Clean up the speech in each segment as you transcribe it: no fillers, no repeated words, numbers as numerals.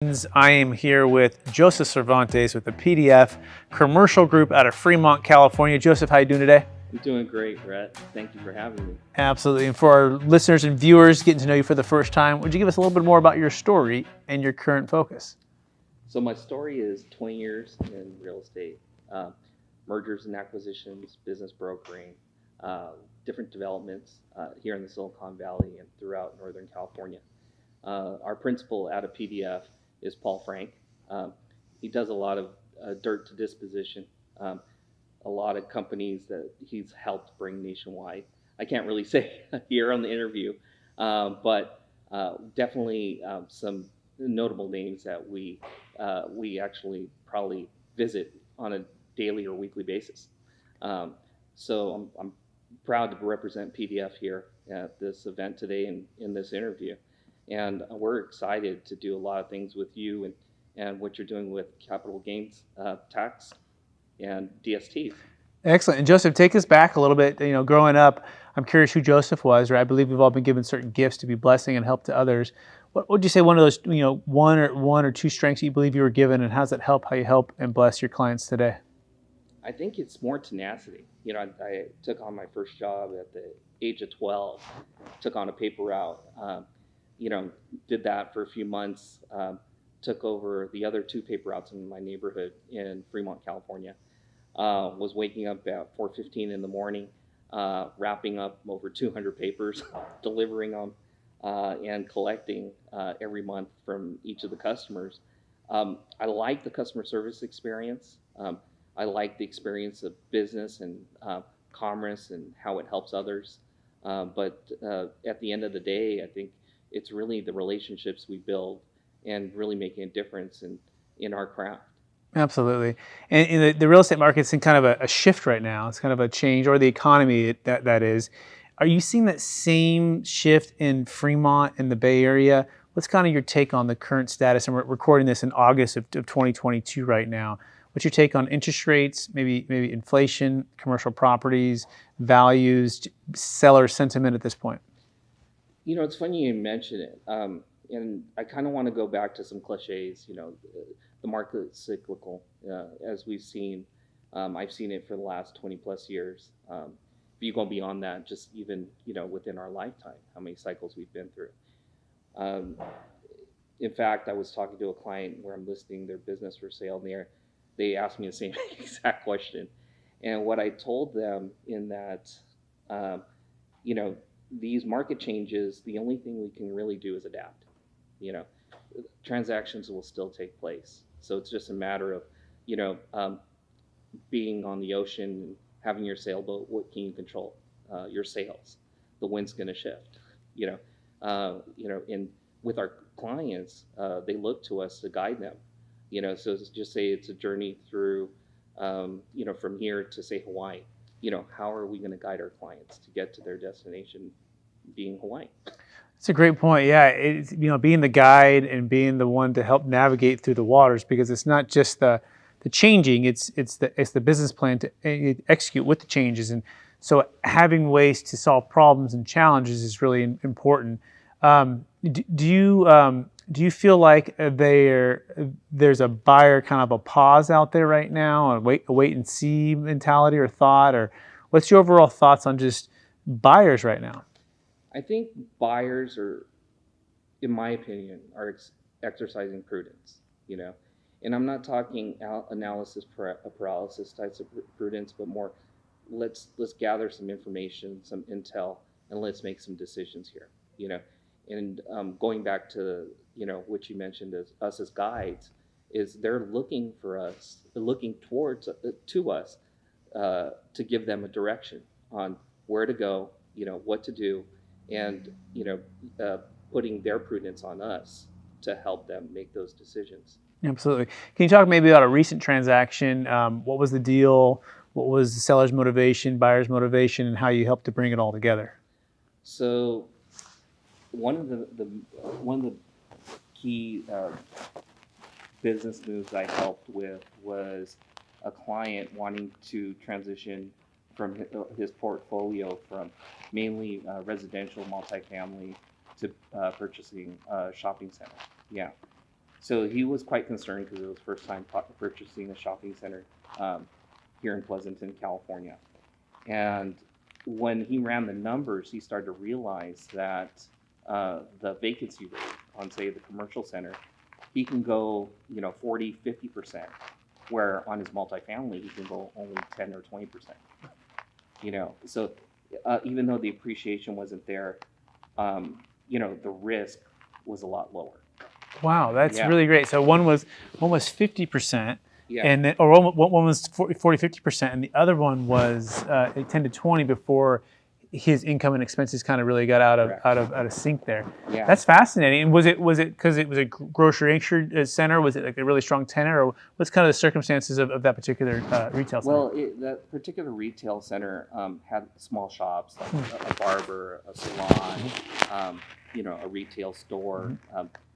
I am here with Joseph Cervantes with the PDF Commercial Group out of Fremont, California. Joseph, how are you doing today? I'm doing great, Brett. Thank you for having me. Absolutely. And for our listeners and viewers getting to know you for the first time, would you give us a little bit more about your story and your current focus? So my story is 20 years in real estate, mergers and acquisitions, business brokering, different developments here in the Silicon Valley and throughout Northern California. Our principal out of PDF is Paul Frank. He does a lot of dirt to disposition, a lot of companies that he's helped bring nationwide. I can't really say here on the interview, but definitely some notable names that we actually probably visit on a daily or weekly basis. So I'm proud to represent PDF here at this event today and in this interview. And we're excited to do a lot of things with you and what you're doing with capital gains tax and DSTs. Excellent. And Joseph, take us back a little bit. You know, growing up, I'm curious who Joseph was, right? I believe we've all been given certain gifts to be blessing and help to others. What would you say one of those, one or two strengths you believe you were given, and how does that help how you help and bless your clients today? I think it's more tenacity. I took on my first job at the age of 12, took on a paper route, did that for a few months, took over the other two paper routes in my neighborhood in Fremont, California. Was waking up at 4:15 in the morning, wrapping up over 200 papers, delivering them, and collecting every month from each of the customers. I like the customer service experience. I like the experience of business and commerce and how it helps others. But at the end of the day, I think it's really the relationships we build and really making a difference in our craft. Absolutely. And in the real estate market's in kind of a shift right now. It's kind of a change, or the economy that is. Are you seeing that same shift in Fremont and the Bay Area? What's kind of your take on the current status? And we're recording this in August of 2022 right now. What's your take on interest rates, maybe inflation, commercial properties, values, seller sentiment at this point? It's funny you mention it. And I kind of want to go back to some cliches. The market's cyclical, as we've seen. I've seen it for the last 20 plus years. If you go beyond that, just even within our lifetime, how many cycles we've been through. In fact, I was talking to a client where I'm listing their business for sale, and they asked me the same exact question. And what I told them in that, these market changes, the only thing we can really do is adapt. Transactions will still take place. So it's just a matter of, being on the ocean, having your sailboat. What can you control? Your sails. The wind's going to shift. And with our clients, they look to us to guide them. So just say it's a journey through, from here to say Hawaii. How are we going to guide our clients to get to their destination, being Hawaii? That's a great point. Yeah, it's, being the guide and being the one to help navigate through the waters, because it's not just the changing; it's the business plan to execute with the changes. And so having ways to solve problems and challenges is really important. Do you feel like there's a buyer kind of a pause out there right now, a wait and see mentality or thought, or what's your overall thoughts on just buyers right now? I think buyers are, in my opinion, are exercising prudence, and I'm not talking analysis paralysis types of prudence, but more let's gather some information, some intel, and let's make some decisions here, and going back to, what you mentioned as us as guides, is they're looking for us, looking towards to us to give them a direction on where to go, what to do, and putting their prudence on us to help them make those decisions. Absolutely. Can you talk maybe about a recent transaction? What was the deal? What was the seller's motivation, buyer's motivation, and how you helped to bring it all together? So one of the key business moves I helped with was a client wanting to transition from his portfolio from mainly residential multifamily to purchasing a shopping center. Yeah. So he was quite concerned because it was first time purchasing a shopping center here in Pleasanton, California. And when he ran the numbers, he started to realize that the vacancy rate on, say, the commercial center, he can go, 40, 50%, where on his multifamily, he can go only 10 or 20%. So even though the appreciation wasn't there, the risk was a lot lower. Wow, that's Yeah. really great. So one was 50%, Yeah. and then, or one was 40, 50%, and the other one was 10 to 20 before his income and expenses kind of really got out of sync there. Yeah. That's fascinating. And was it because it was a grocery anchored center? Was it like a really strong tenant, or what's kind of the circumstances of that particular retail center? Well, that particular retail center had small shops, like a barber, a salon, a retail store,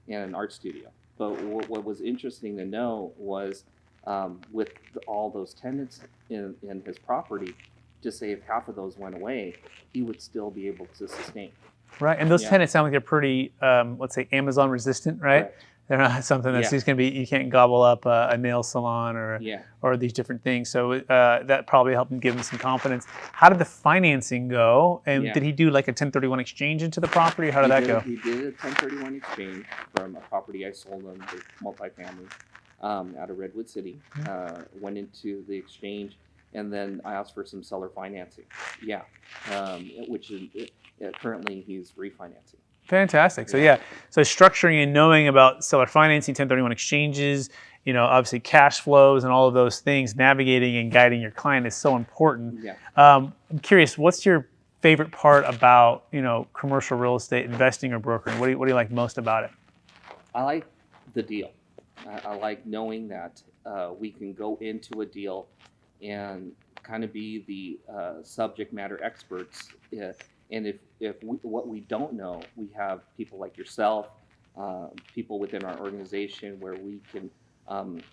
and an art studio. But what was interesting to know was with all those tenants in his property, just say if half of those went away, he would still be able to sustain. Right, and those tenants sound like they're pretty, let's say, Amazon resistant, right? Correct. They're not something that's just going to be, you can't gobble up a nail salon or these different things. So that probably helped him give him some confidence. How did the financing go? And did he do like a 1031 exchange into the property? Or how did that go? He did a 1031 exchange from a property I sold him, the multifamily, out of Redwood City. Went into the exchange, and then I asked for some seller financing. Which is currently he's refinancing. Fantastic. So so structuring and knowing about seller financing, 1031 exchanges, obviously cash flows and all of those things, navigating and guiding your client is so important. Yeah. I'm curious, what's your favorite part about, commercial real estate investing or brokering? What do you like most about it? I like the deal. I like knowing that we can go into a deal and kind of be the subject matter experts. And if what we don't know, we have people like yourself, people within our organization where we can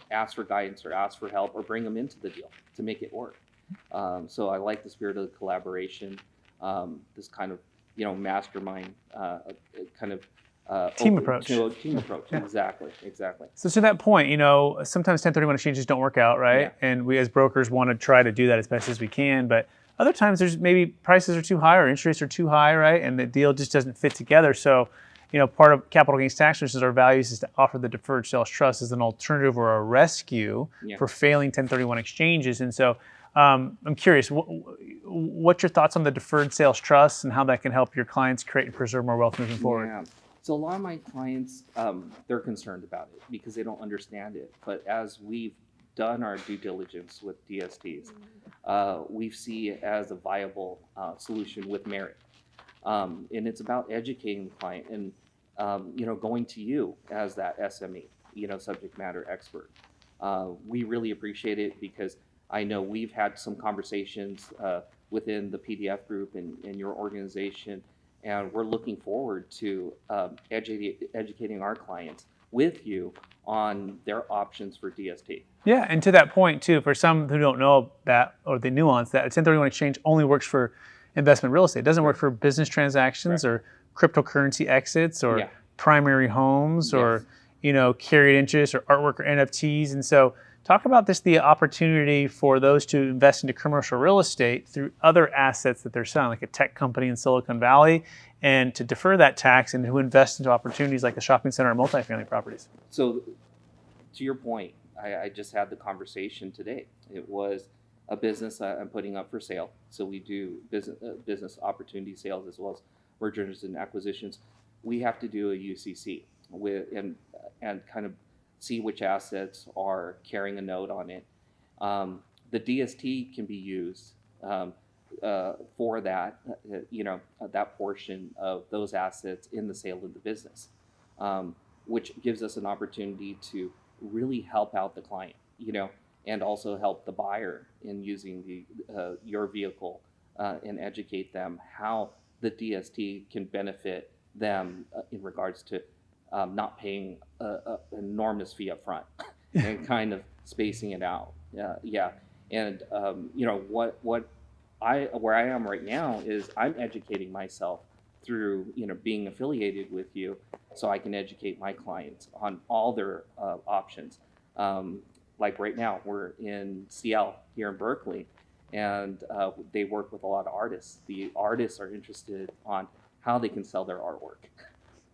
ask for guidance or ask for help or bring them into the deal to make it work. So I like the spirit of the collaboration, this kind of mastermind kind of Team approach. Team approach. Yeah. Exactly. So to that point, sometimes 1031 exchanges don't work out, right? Yeah. And we as brokers want to try to do that as best as we can, but other times there's maybe prices are too high or interest rates are too high, right? And the deal just doesn't fit together. So, part of capital gains tax versus our values is to offer the Deferred Sales Trust as an alternative or a rescue for failing 1031 exchanges. And so I'm curious, what's your thoughts on the Deferred Sales Trust and how that can help your clients create and preserve more wealth moving forward? Yeah. So a lot of my clients, they're concerned about it because they don't understand it. But as we've done our due diligence with DSTs, we see it as a viable solution with merit. And it's about educating the client and, going to you as that SME, subject matter expert. We really appreciate it because I know we've had some conversations within the PDF group and your organization, and we're looking forward to educating our clients with you on their options for DST. Yeah, and to that point too, for some who don't know that or the nuance, that a 1031 exchange only works for investment real estate. It doesn't work for business transactions or cryptocurrency exits or primary homes or carried interest or artwork or NFTs. And so talk about the opportunity for those to invest into commercial real estate through other assets that they're selling, like a tech company in Silicon Valley, and to defer that tax and who invest into opportunities like a shopping center or multifamily properties. So to your point, I just had the conversation today. It was a business I'm putting up for sale. So we do business opportunity sales as well as mergers and acquisitions. We have to do a UCC and kind of see which assets are carrying a note on it. The DST can be used for that, that portion of those assets in the sale of the business, which gives us an opportunity to really help out the client, and also help the buyer in using your vehicle and educate them how the DST can benefit them in regards to not paying an enormous fee up front and kind of spacing it out. And where I am right now is I'm educating myself through being affiliated with you, so I can educate my clients on all their options. Like right now, we're in CL here in Berkeley, and they work with a lot of artists. The artists are interested on how they can sell their artwork.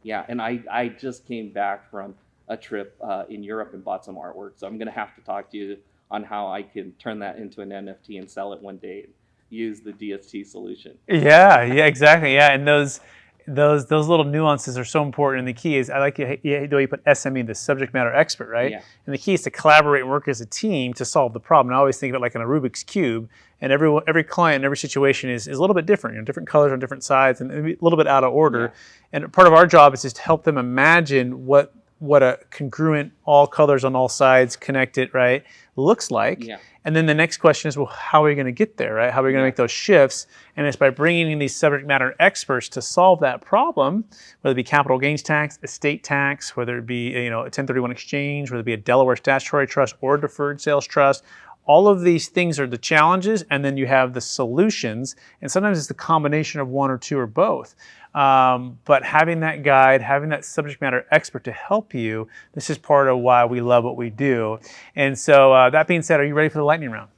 Yeah, and I just came back from a trip in Europe and bought some artwork, so I'm going to have to talk to you on how I can turn that into an NFT and sell it one day and use the DST solution. Yeah, exactly. Yeah, and those little nuances are so important. And the key is, I like the way you put SME, the subject matter expert, right? Yeah. And the key is to collaborate and work as a team to solve the problem. And I always think of it like in a Rubik's cube, and every client, every situation is a little bit different. Different colors on different sides, and a little bit out of order. Yeah. And part of our job is just to help them imagine what a congruent, all colors on all sides connected, right, looks like. Yeah. And then the next question is, well, how are we going to get there, right? How are we going to make those shifts? And it's by bringing in these subject matter experts to solve that problem, whether it be capital gains tax, estate tax, whether it be a 1031 exchange, whether it be a Delaware statutory trust or deferred sales trust. All of these things are the challenges, and then you have the solutions. And sometimes it's the combination of one or two or both. But having that guide, having that subject matter expert to help you, this is part of why we love what we do. And so that being said, are you ready for the lightning round?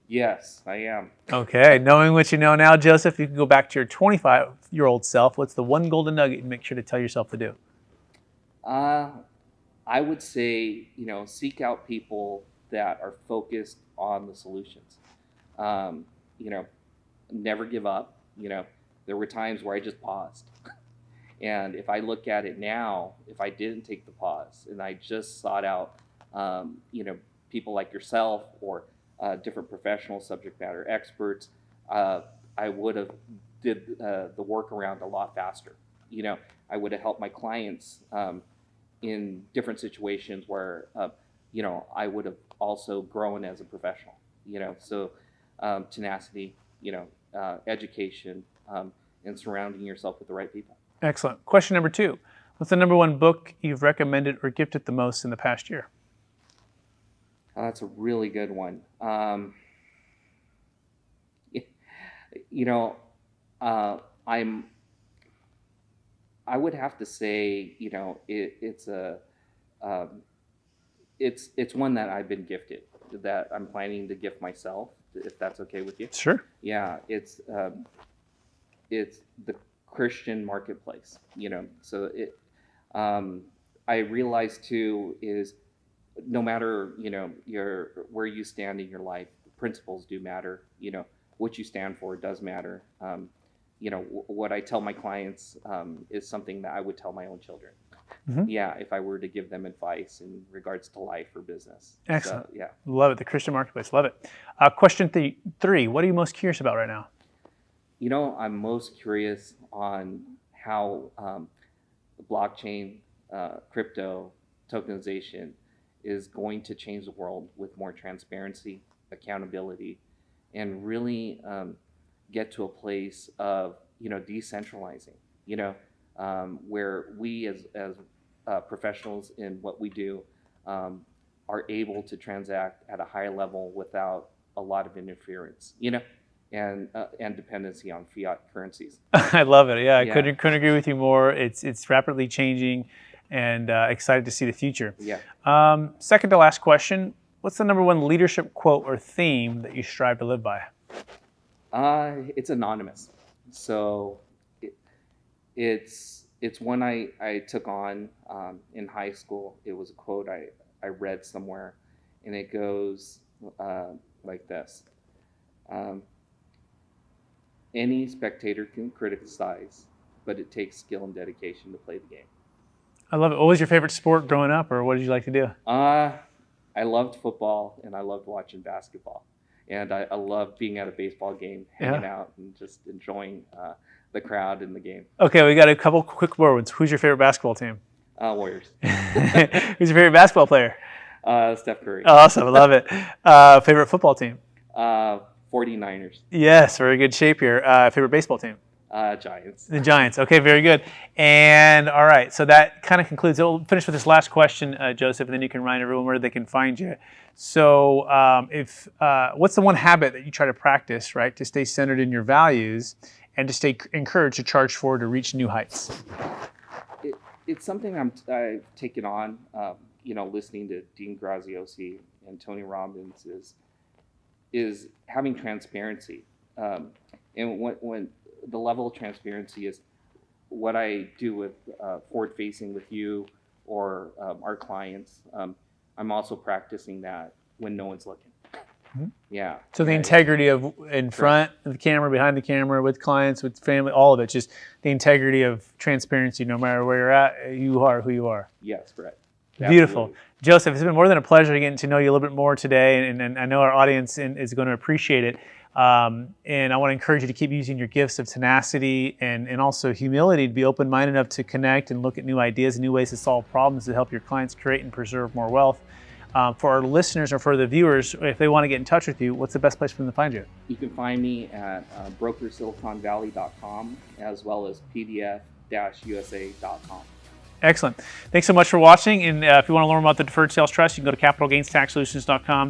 Yes, I am. Okay, knowing what you know now, Joseph, you can go back to your 25-year-old self. What's the one golden nugget you make sure to tell yourself to do? I would say, seek out people that are focused on the solutions. Never give up. There were times where I just paused. And if I look at it now, if I didn't take the pause and I just sought out, people like yourself or different professional subject matter experts, I would have did the workaround a lot faster. I would have helped my clients in different situations where, I would have also grown as a professional. So tenacity, education, and surrounding yourself with the right people. Excellent. Question number 2. What's the number one book you've recommended or gifted the most in the past year? That's a really good one. I would have to say, it's one that I've been gifted, that I'm planning to gift myself, if that's okay with you. Sure. Yeah, it's the Christian marketplace. So I realize too is no matter where you stand in your life, principles do matter. What you stand for does matter. What I tell my clients is something that I would tell my own children. Mm-hmm. Yeah, if I were to give them advice in regards to life or business. Excellent. So, yeah. Love it. The Christian marketplace. Love it. Question 3. What are you most curious about right now? I'm most curious on how blockchain, crypto, tokenization is going to change the world with more transparency, accountability, and really get to a place of decentralizing. Where we as professionals in what we do are able to transact at a higher level without a lot of interference. And dependency on fiat currencies. I love it. Yeah, I couldn't agree with you more. It's rapidly changing, and excited to see the future. Yeah. Second to last question: what's the number one leadership quote or theme that you strive to live by? It's anonymous, so it's one I took on in high school. It was a quote I read somewhere, and it goes like this. Any spectator can criticize, but it takes skill and dedication to play the game. I love it. What was your favorite sport growing up, or what did you like to do? I loved football, and I loved watching basketball. And I loved being at a baseball game, hanging out, and just enjoying the crowd and the game. Okay, we got a couple quick words. Who's your favorite basketball team? Warriors. Who's your favorite basketball player? Steph Curry. Awesome, I love it. Favorite football team? 49ers. Yes, very good shape here. Favorite baseball team? Giants. The Giants. Okay, very good. And all right, so that kind of concludes it. We'll finish with this last question, Joseph, and then you can remind everyone where they can find you. So what's the one habit that you try to practice, right, to stay centered in your values? and to stay encouraged to charge forward to reach new heights? It's something I've taken on. Listening to Dean Graziosi and Tony Robbins is having transparency. And when the level of transparency is what I do with forward facing with you or our clients, I'm also practicing that when no one's looking. Mm-hmm. Yeah. So the integrity of in front of the camera, behind the camera, with clients, with family, all of it, just the integrity of transparency, no matter where you're at, you are who you are. Yes, Brett. Beautiful. Absolutely. Joseph, it's been more than a pleasure getting to know you a little bit more today, and I know our audience is going to appreciate it. And I want to encourage you to keep using your gifts of tenacity and also humility to be open-minded enough to connect and look at new ideas and new ways to solve problems to help your clients create and preserve more wealth. For our listeners or for the viewers, if they want to get in touch with you, what's the best place for them to find you? You can find me at brokersiliconvalley.com as well as pdf-usa.com. Excellent. Thanks so much for watching. And if you want to learn about the Deferred Sales Trust, you can go to capitalgainstaxsolutions.com.